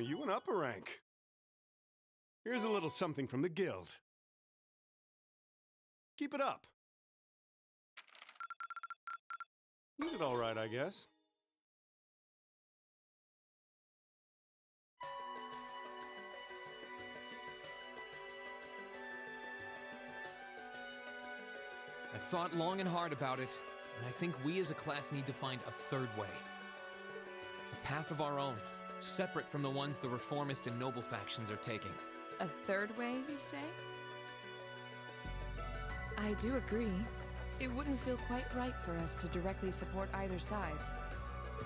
You went up a rank. Here's a little something from the guild. Keep it up. You did all right, I guess. I thought long and hard about it, and I think we as a class need to find a third way. A path of our own, separate from the ones the reformist and noble factions are taking. A third way, you say? I do agree. It wouldn't feel quite right for us to directly support either side.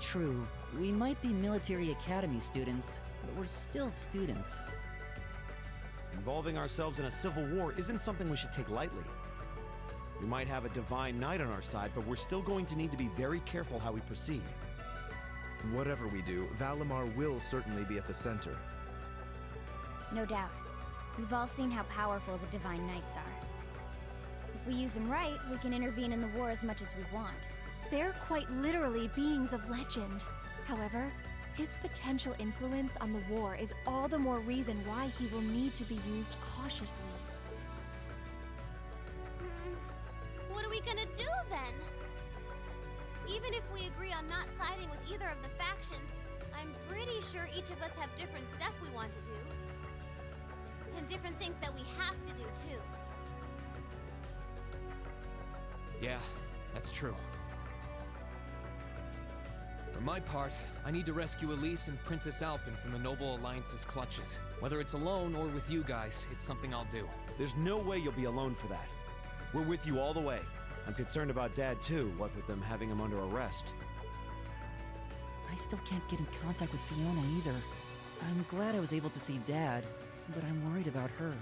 True, we might be military academy students, but we're still students. Involving ourselves in a civil war isn't something we should take lightly. We might have a divine knight on our side, but we're still going to need to be very careful how we proceed. Whatever we do, Valimar will certainly be at the center. No doubt. We've all seen how powerful the Divine Knights are. If we use them right, we can intervene in the war as much as we want. They're quite literally beings of legend. However, his potential influence on the war is all the more reason why he will need to be used cautiously. What are we gonna do then? Even if we agree on not siding with either of the factions, I'm pretty sure each of us have different stuff we want to do. And different things that we have to do, too. Yeah, that's true. For my part, I need to rescue Elise and Princess Alphen from the Noble Alliance's clutches. Whether it's alone or with you guys, it's something I'll do. There's no way you'll be alone for that. We're with you all the way. I'm concerned about Dad too, what with them having him under arrest. I still can't get in contact with Fiona either. I'm glad I was able to see Dad, but I'm worried about her.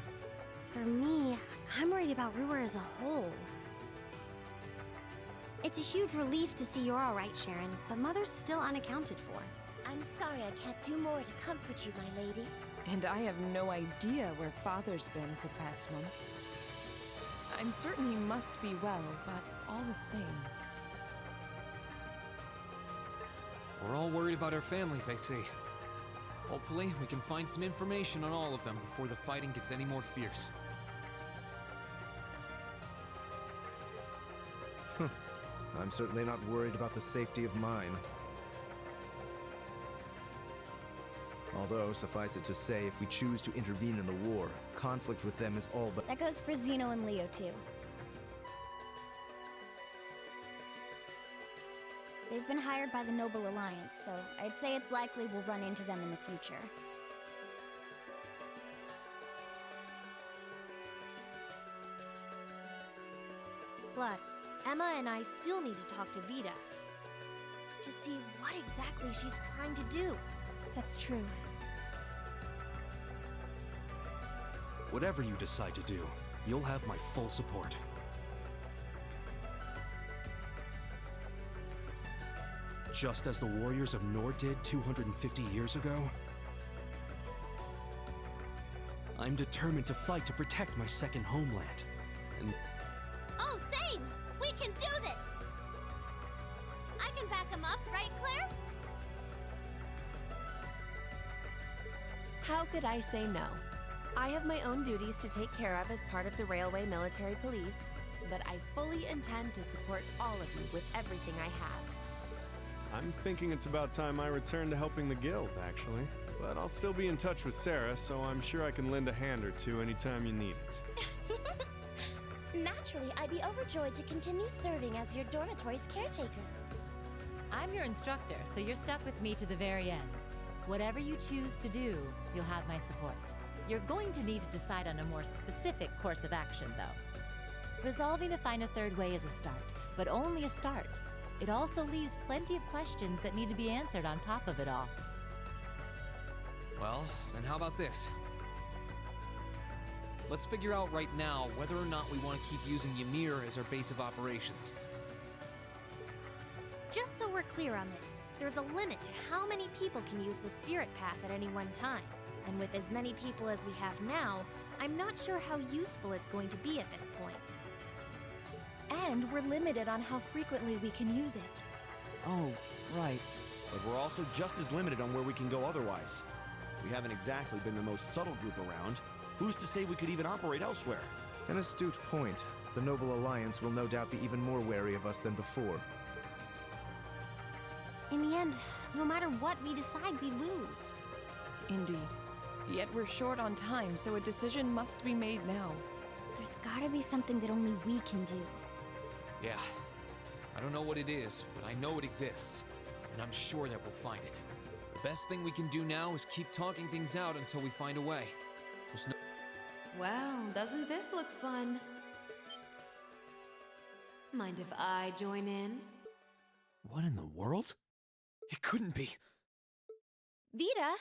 For me, I'm worried about Ruhr as a whole. It's a huge relief to see you're all right, Sharon, but Mother's still unaccounted for. I'm sorry I can't do more to comfort you, my lady. And I have no idea where Father's been for the past month. I'm certain he must be well, but all the same. We're all worried about our families, I see. Hopefully, we can find some information on all of them before the fighting gets any more fierce. I'm certainly not worried about the safety of mine. Although, suffice it to say, if we choose to intervene in the war, conflict with them is all but— That goes for Zeno and Leo, too. They've been hired by the Noble Alliance, so I'd say it's likely we'll run into them in the future. Plus, Emma and I still need to talk to Vita to see what exactly she's trying to do. That's true. Whatever you decide to do, you'll have my full support. Just as the warriors of Nord did 250 years ago, I'm determined to fight to protect my second homeland. And Oh, same! We can do this! I can back him up, right, Claire? How could I say no? I have my own duties to take care of as part of the Railway Military Police, but I fully intend to support all of you with everything I have. I'm thinking it's about time I return to helping the guild, actually. But I'll still be in touch with Sarah, so I'm sure I can lend a hand or two anytime you need it. Naturally, I'd be overjoyed to continue serving as your dormitory's caretaker. I'm your instructor, so you're stuck with me to the very end. Whatever you choose to do, you'll have my support. You're going to need to decide on a more specific course of action, though. Resolving to find a third way is a start, but only a start. It also leaves plenty of questions that need to be answered on top of it all. Well, then how about this? Let's figure out right now whether or not we want to keep using Ymir as our base of operations. Just so we're clear on this, there's a limit to how many people can use the spirit path at any one time. And with as many people as we have now, I'm not sure how useful it's going to be at this point. And we're limited on how frequently we can use it. Oh, right. But we're also just as limited on where we can go otherwise. We haven't exactly been the most subtle group around. Who's to say we could even operate elsewhere? An astute point. The Noble Alliance will no doubt be even more wary of us than before. In the end, no matter what we decide, we lose. Indeed. Yet we're short on time, so a decision must be made now. There's gotta be something that only we can do. Yeah. I don't know what it is, but I know it exists. And I'm sure that we'll find it. The best thing we can do now is keep talking things out until we find a way. There's no... Well, doesn't this look fun? Mind if I join in? What in the world? It couldn't be. Vita!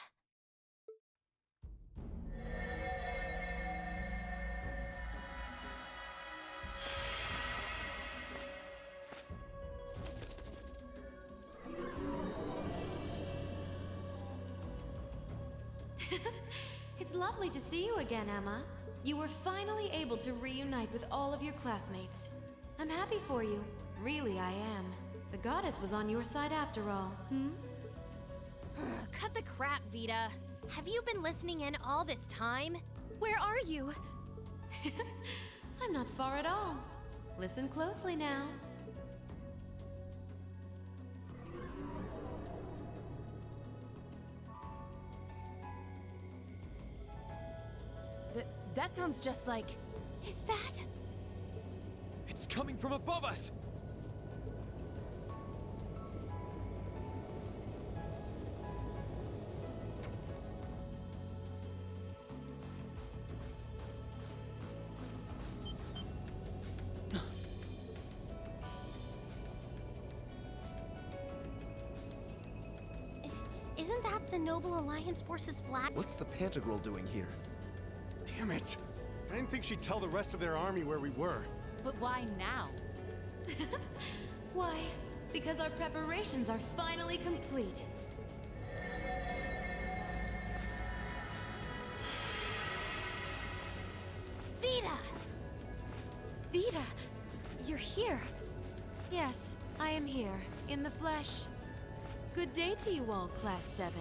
It's lovely to see you again, Emma. You were finally able to reunite with all of your classmates. I'm happy for you. Really, I am. The goddess was on your side after all. Cut the crap, Vita. Have you been listening in all this time? Where are you? I'm not far at all. Listen closely now. That sounds just like... Is that... It's coming from above us! Isn't that the Noble Alliance Forces flag? What's the Pantagruel doing here? Damn it! I didn't think she'd tell the rest of their army where we were. But why now? Why? Because our preparations are finally complete. Vita! Vita! You're here. Yes, I am here, in the flesh. Good day to you all, Class 7.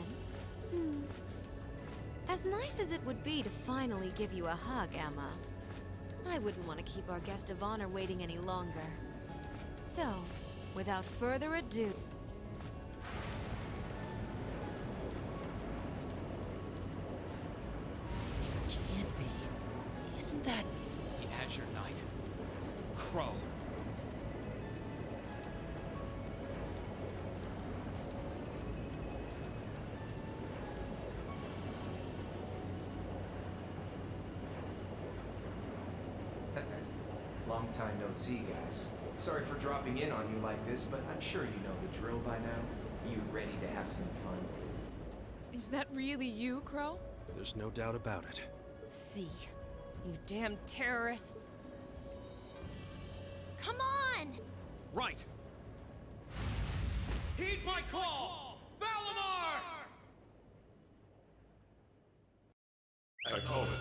As nice as it would be to finally give you a hug, Emma, I wouldn't want to keep our guest of honor waiting any longer. So, without further ado... It can't be. Isn't that... The Azure Knight? Crow. Long time no see, guys. Sorry for dropping in on you like this, but I'm sure you know the drill by now. You ready to have some fun? Is that really you, Crow? There's no doubt about it. See. You damn terrorist. Come on! Right! Heed my call! Valimar! Acknowledged.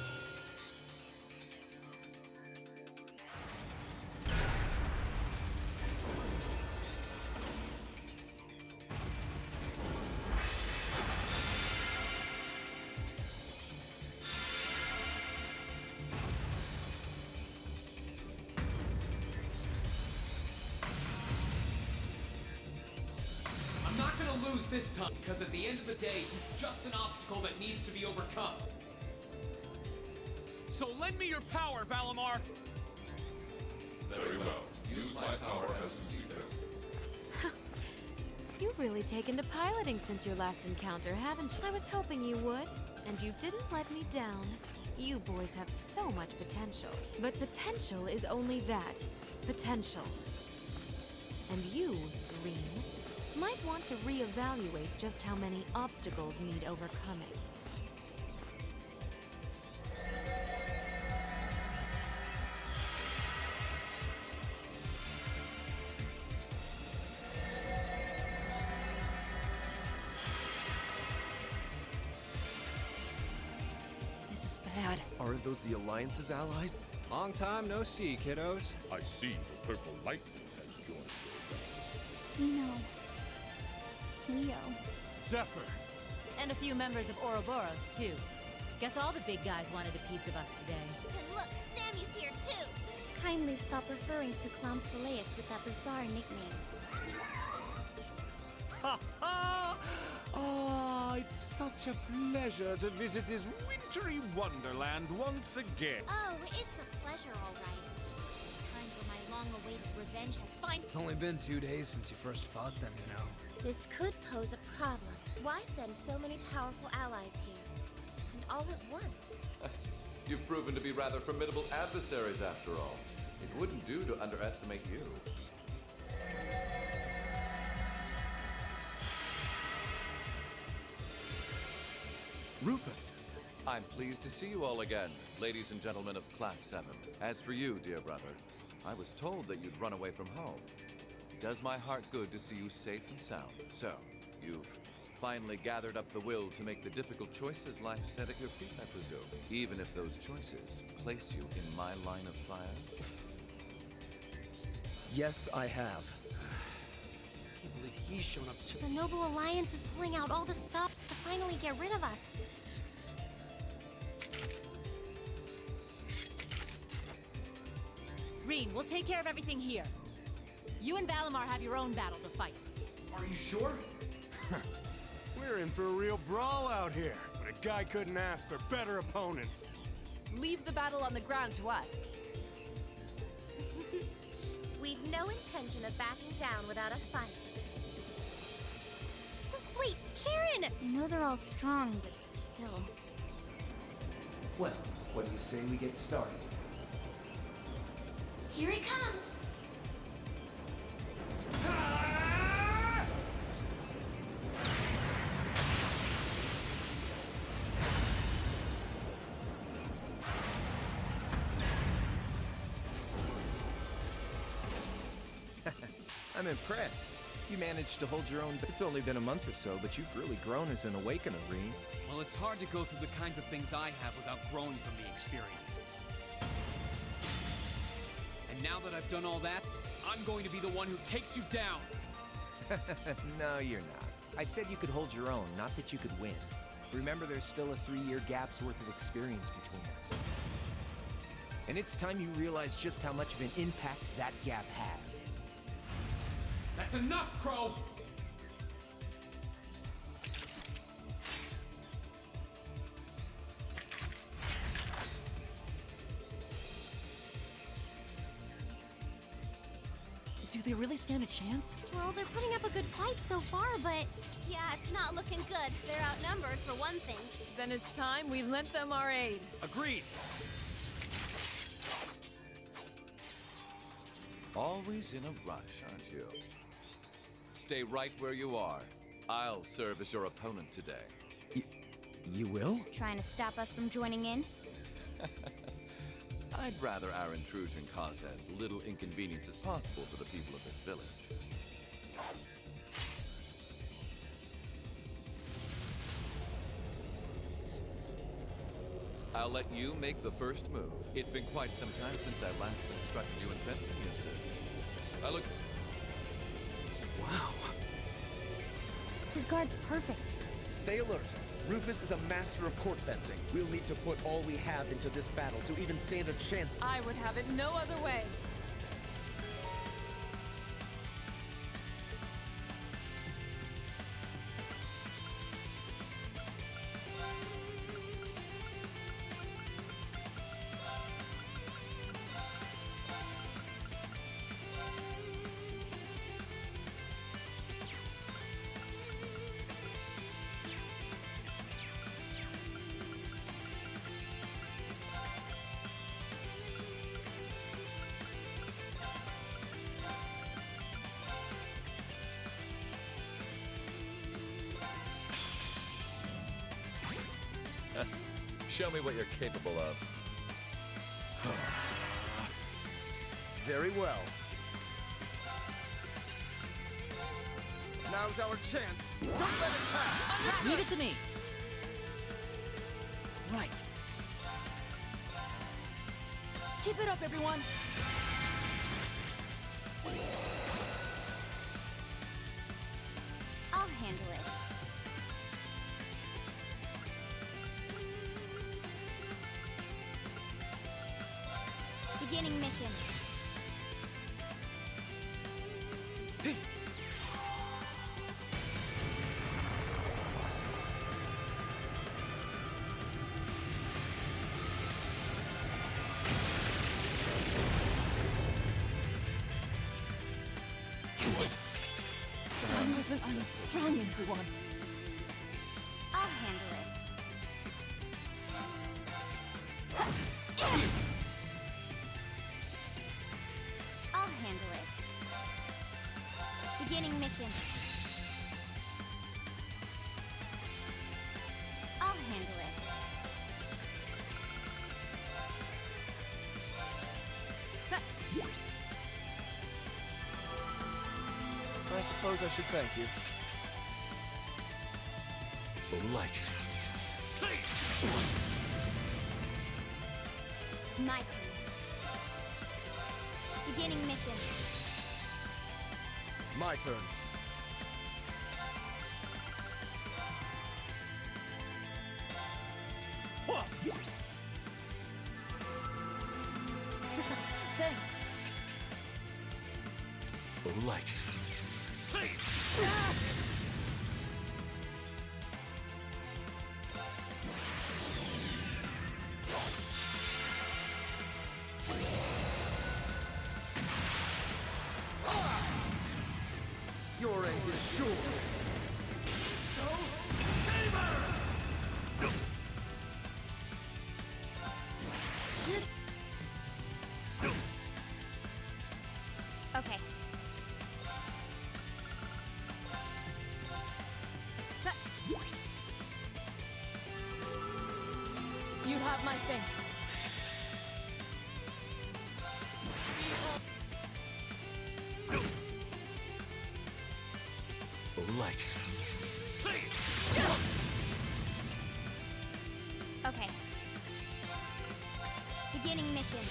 I'm not gonna lose this time, because at the end of the day, he's just an obstacle that needs to be overcome. So lend me your power, Valimar! Very well. Use my power as you see fit. You've really taken to piloting since your last encounter, haven't you? I was hoping you would, and you didn't let me down. You boys have so much potential. But potential is only that. Potential. And you, Rean, might want to reevaluate just how many obstacles need overcoming. This is bad. Aren't those the Alliance's allies? Long time no see, kiddos. I see the purple lightning has joined your ranks. Sino. Leo. Zephyr! And a few members of Ouroboros, too. Guess all the big guys wanted a piece of us today. And look, Sammy's here too! Kindly stop referring to Clown Soleus with that bizarre nickname. Ha ha! Ah, it's such a pleasure to visit this wintry wonderland once again. Oh, it's a pleasure, all right. Time for my long-awaited revenge has finally... It's only been 2 days since you first fought them, you know. This could pose a problem. Why send so many powerful allies here? And all at once? You've proven to be rather formidable adversaries after all. It wouldn't do to underestimate you. Rufus! I'm pleased to see you all again, ladies and gentlemen of Class VII. As for you, dear brother, I was told that you'd run away from home. It does my heart good to see you safe and sound. So, you've finally gathered up the will to make the difficult choices life set at your feet, I presume. Even if those choices place you in my line of fire? Yes, I have. I can't believe he's shown up too. The Noble Alliance is pulling out all the stops to finally get rid of us. Rean, we'll take care of everything here. You and Valimar have your own battle to fight. Are you sure? We're in for a real brawl out here, but a guy couldn't ask for better opponents. Leave the battle on the ground to us. We've no intention of backing down without a fight. Wait, Sharon! I know they're all strong, but still. Well, what do you say we get started? Here he comes! I'm impressed. You managed to hold your own. It's only been a month or so, but you've really grown as an awakener, Rean. Well, it's hard to go through the kinds of things I have without growing from the experience. And now that I've done all that, I'm going to be the one who takes you down! No, you're not. I said you could hold your own, not that you could win. Remember, there's still a 3-year gap's worth of experience between us. And it's time you realize just how much of an impact that gap has. That's enough, Crow! Do they really stand a chance? Well, they're putting up a good fight so far, but... Yeah, it's not looking good. They're outnumbered, for one thing. Then it's time we lent them our aid. Agreed. Always in a rush, aren't you? Stay right where you are. I'll serve as your opponent today. You will? Trying to stop us from joining in? I'd rather our intrusion cause as little inconvenience as possible for the people of this village. I'll let you make the first move. It's been quite some time since I last instructed you in fencing uses. I look... Wow. His guard's perfect. Stay alert. Rufus is a master of court fencing. We'll need to put all we have into this battle to even stand a chance. I would have it no other way. Show me what you're capable of. Very well. Now's our chance. Don't let it pass! Leave it to me. Right. Keep it up, everyone. I'll handle it. Beginning mission. I'm strong, everyone. I'll handle it. I'll handle it. Beginning mission. I'll handle it. I suppose I should thank you. Light. My turn. Beginning mission. My turn. Thanks. Light. Your end is sure. Okay. You have my thanks. Light. Okay. Beginning mission.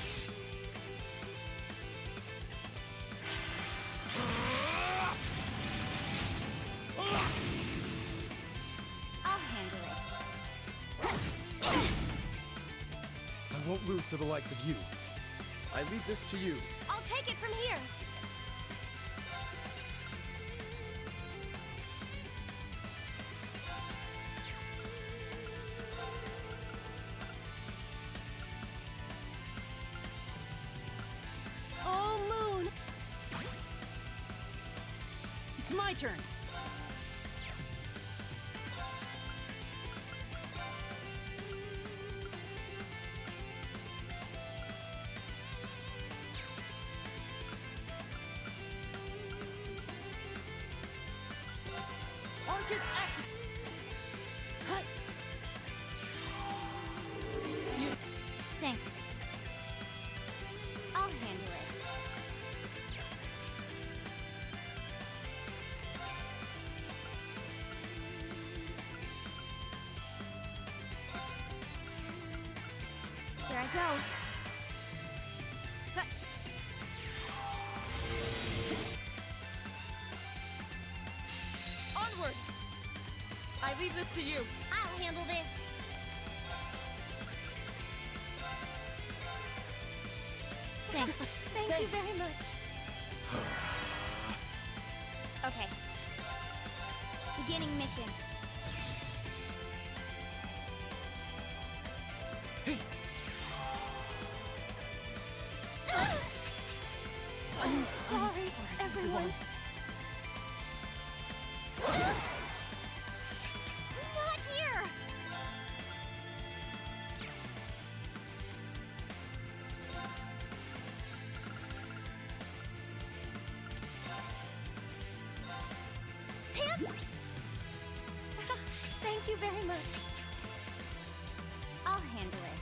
I'll handle it. I won't lose to the likes of you. I leave this to you. I'll take it from here. Oh, Moon! It's my turn. Arcus active. Hut. Thanks. I'll handle it. Here I go. Huh. Onward! I leave this to you. I'll handle this. Thanks. Thank you very much. Okay. Beginning mission. I'm sorry, everyone. Not here! Pip! Thank you very much. I'll handle it.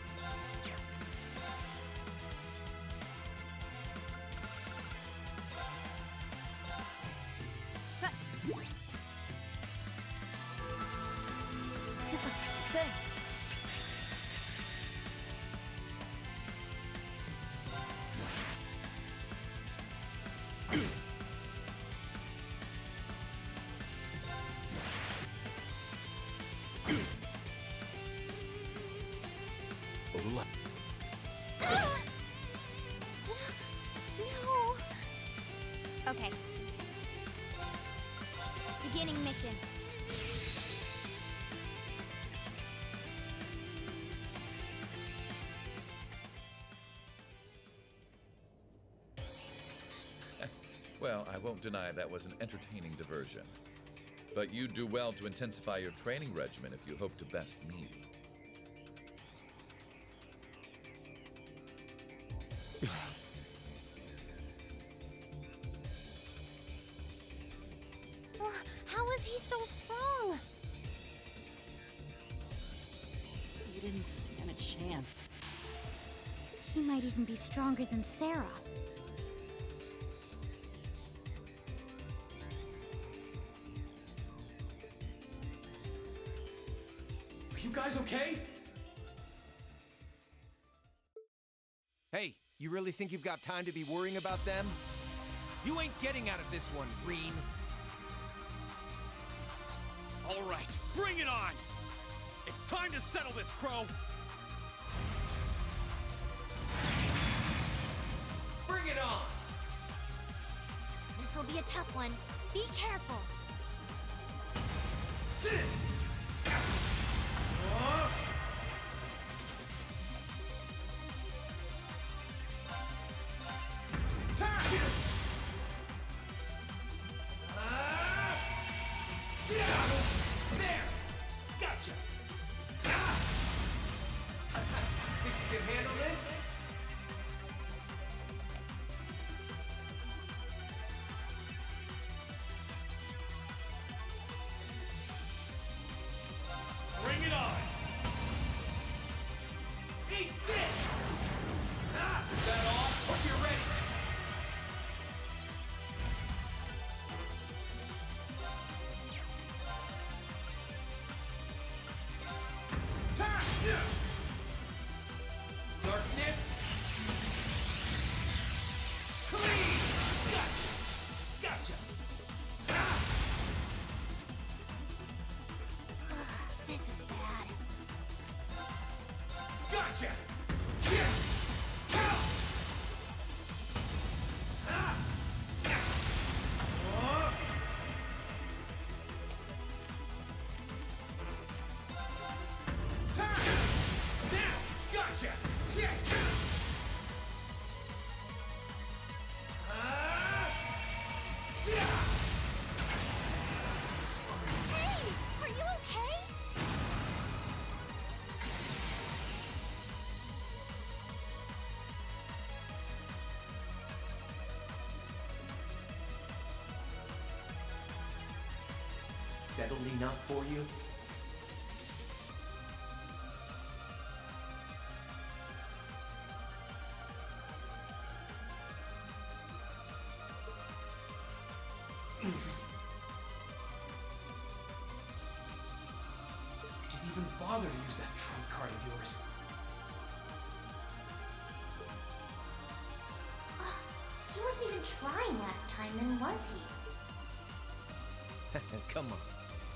Okay. Beginning mission. Well, I won't deny that was an entertaining diversion. But you'd do well to intensify your training regimen if you hope to best me. How is he so strong? You didn't stand a chance. He might even be stronger than Sarah. Are you guys okay? Hey, you really think you've got time to be worrying about them? You ain't getting out of this one, Rean. All right, bring it on! It's time to settle this, Crow! Bring it on! This'll be a tough one. Be careful. There! Gotcha! Think you can handle this? Bring it on! Eat this! Is that all? Hope you're ready! Darkness! Clean! Gotcha! Gotcha! This is bad. Gotcha! Gotcha! Hey! Are you okay? Settled enough for you? Didn't even bother to use that trump card of yours. He wasn't even trying last time, then was he? Come on.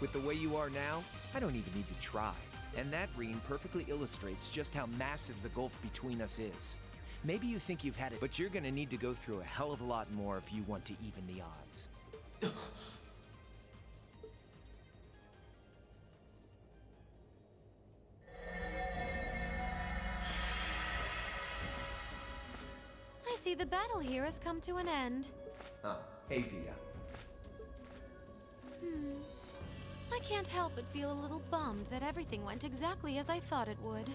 With the way you are now, I don't even need to try. And that, Rean, perfectly illustrates just how massive the gulf between us is. Maybe you think you've had it, but you're gonna need to go through a hell of a lot more if you want to even the odds. I see the battle here has come to an end. Oh, hey Vita. I can't help but feel a little bummed that everything went exactly as I thought it would.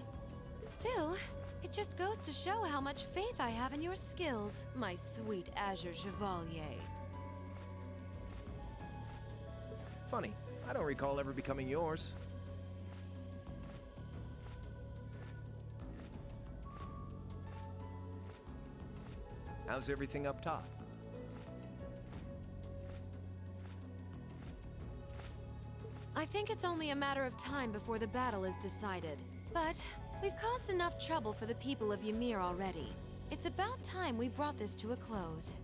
Still, it just goes to show how much faith I have in your skills, my sweet Azure Chevalier. Funny, I don't recall ever becoming yours. How's everything up top? I think it's only a matter of time before the battle is decided. But we've caused enough trouble for the people of Ymir already. It's about time we brought this to a close.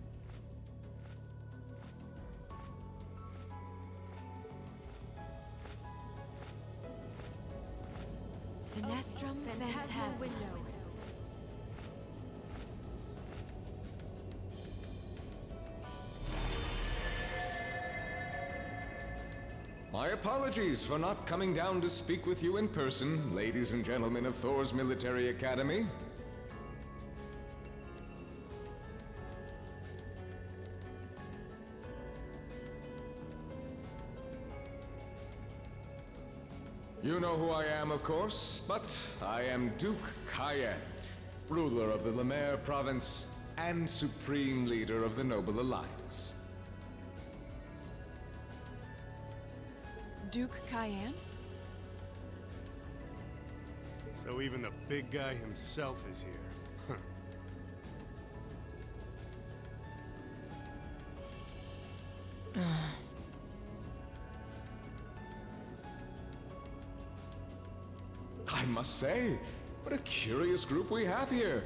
Finestrum Phantasma. Window. My apologies for not coming down to speak with you in person, ladies and gentlemen of Thor's Military Academy. You know who I am, of course, but I am Duke Cayenne, ruler of the Lemare province and supreme leader of the Noble Alliance. Duke Cayenne? So even the big guy himself is here. Huh. I must say, what a curious group we have here.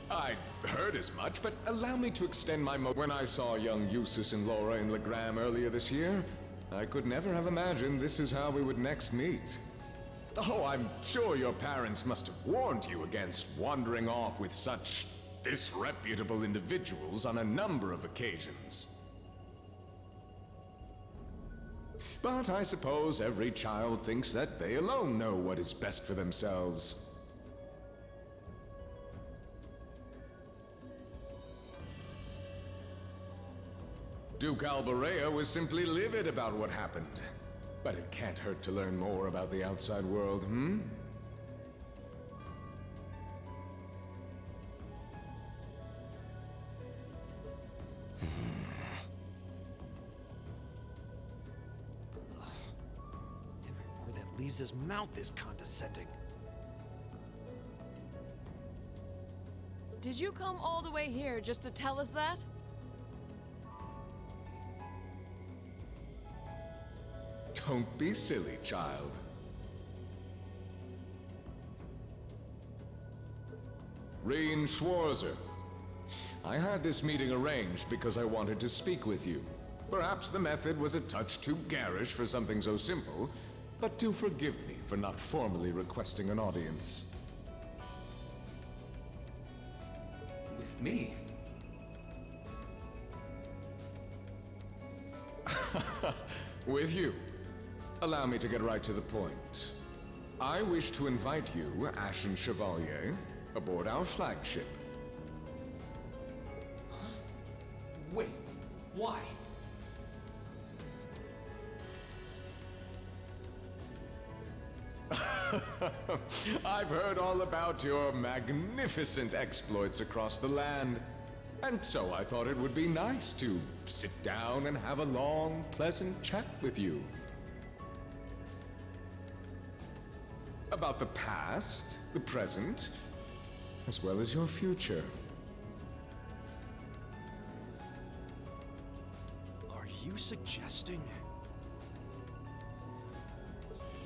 I'd heard as much, but allow me to extend my when I saw young Eustace and Laura in Legram earlier this year, I could never have imagined this is how we would next meet. Oh, I'm sure your parents must have warned you against wandering off with such disreputable individuals on a number of occasions. But I suppose every child thinks that they alone know what is best for themselves. Duke Albarea was simply livid about what happened. But it can't hurt to learn more about the outside world, hmm? Everywhere that leaves his mouth is condescending. Did you come all the way here just to tell us that? Don't be silly, child. Rean Schwarzer. I had this meeting arranged because I wanted to speak with you. Perhaps the method was a touch too garish for something so simple, but do forgive me for not formally requesting an audience. With me? With you. Allow me to get right to the point. I wish to invite you, Ashen Chevalier, aboard our flagship. Huh? Wait, why? I've heard all about your magnificent exploits across the land, and so I thought it would be nice to sit down and have a long, pleasant chat with you. About the past, the present, as well as your future. Are you suggesting...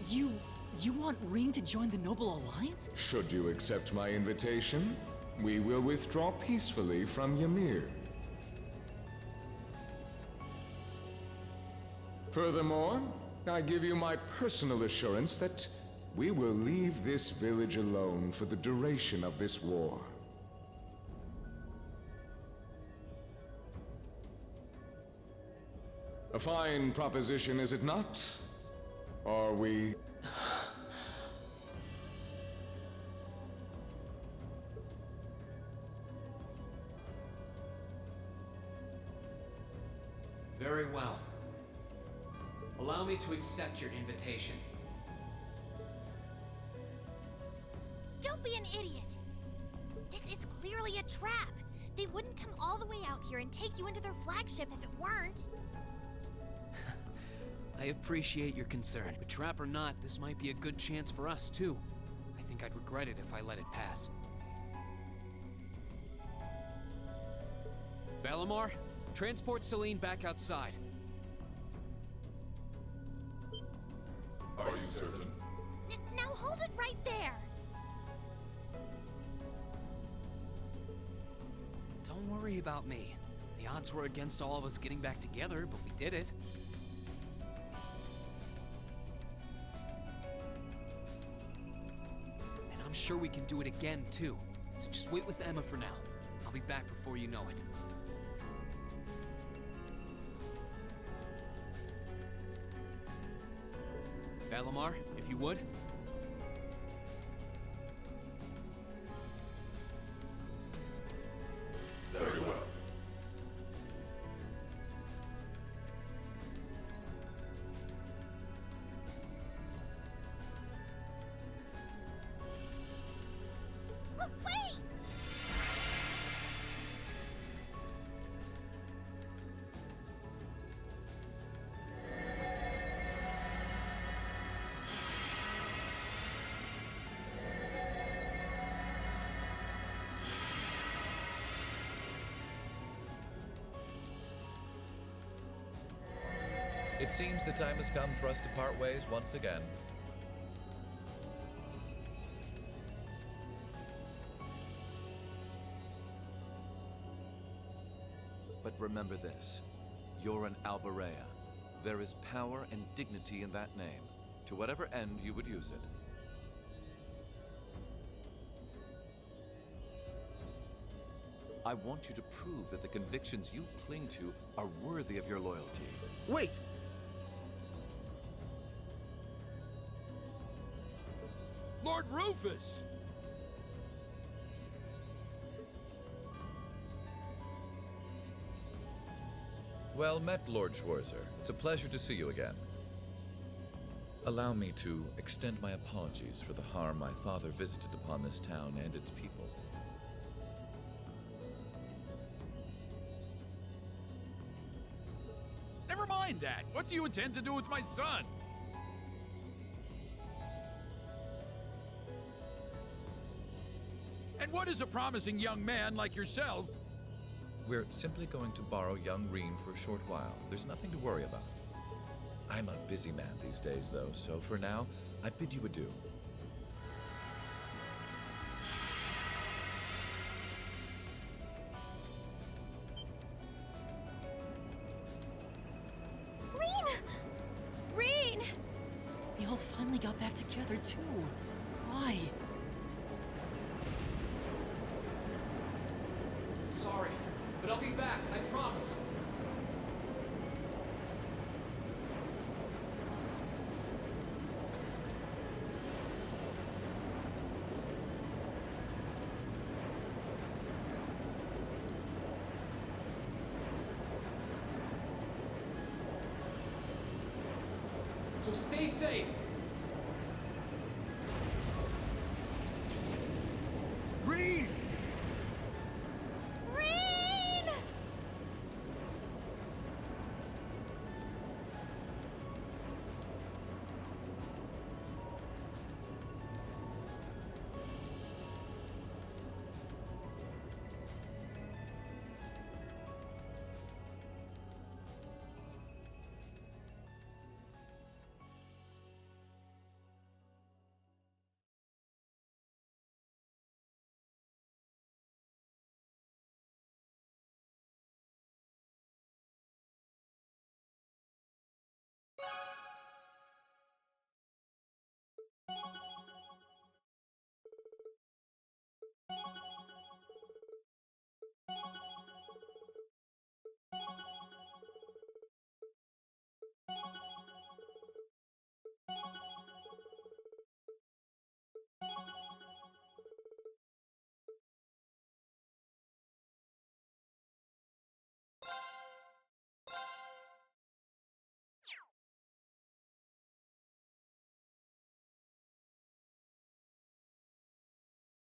You want Rean to join the Noble Alliance? Should you accept my invitation, we will withdraw peacefully from Yimir. Furthermore, I give you my personal assurance that we will leave this village alone for the duration of this war. A fine proposition, is it not? Are we... Very well. Allow me to accept your invitation. Don't be an idiot! This is clearly a trap! They wouldn't come all the way out here and take you into their flagship if it weren't. I appreciate your concern, but trap or not, this might be a good chance for us, too. I think I'd regret it if I let it pass. Valimar, transport Celine back outside. Are you certain? Now hold it right there! Don't worry about me. The odds were against all of us getting back together, but we did it. And I'm sure we can do it again, too. So just wait with Emma for now. I'll be back before you know it. Valimar, if you would. Very well. Wait! It seems the time has come for us to part ways once again. But remember this. You're an Albarea. There is power and dignity in that name, to whatever end you would use it. I want you to prove that the convictions you cling to are worthy of your loyalty. Wait! Lord Rufus! Well met, Lord Schwarzer. It's a pleasure to see you again. Allow me to extend my apologies for the harm my father visited upon this town and its people. Never mind that. What do you intend to do with my son? And what is a promising young man like yourself? We're simply going to borrow young Rean for a short while. There's nothing to worry about. I'm a busy man these days, though, so for now, I bid you adieu. Rean! They all finally got back together, too. Why? Sorry, but I'll be back, I promise. So stay safe.